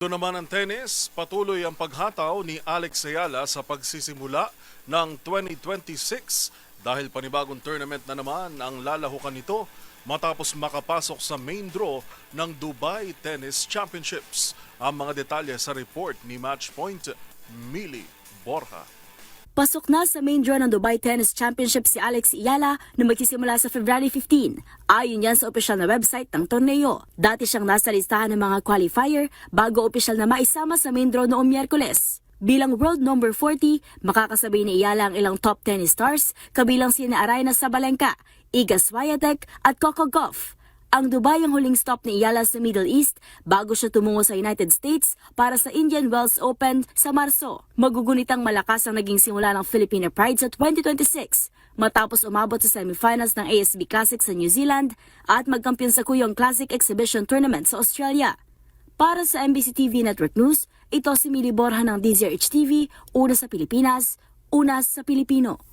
Doon naman ang tennis, patuloy ang paghataw ni Alex Ayala sa pagsisimula ng 2026 dahil panibagong tournament na naman ang lalahukan nito matapos makapasok sa main draw ng Dubai Tennis Championships. Ang mga detalye sa report ni Matchpoint, Mili Borja. Pasok na sa main draw ng Dubai Tennis Championship si Alex Ayala na magsisimula sa February 15. Ayon yan sa opisyal na website ng torneo. Dati siyang nasa listahan ng mga qualifier bago opisyal na maisama sa main draw noong Miyerkules. Bilang world number 40, makakasabay ni Ayala ang ilang top tennis stars, kabilang sina Aryna Sabalenka, Iga Swiatek at Coco Gauff. Ang Dubai ang huling stop ni Ayala sa Middle East bago siya tumungo sa United States para sa Indian Wells Open sa Marso. Magugunitang malakas ang naging simula ng Filipino Pride sa 2026 matapos umabot sa semifinals ng ASB Classic sa New Zealand at magkampiyon sa Kuyong Classic Exhibition Tournament sa Australia. Para sa MBC TV Network News, ito si Mili Borja ng DZRH TV, una sa Pilipinas, una sa Pilipino.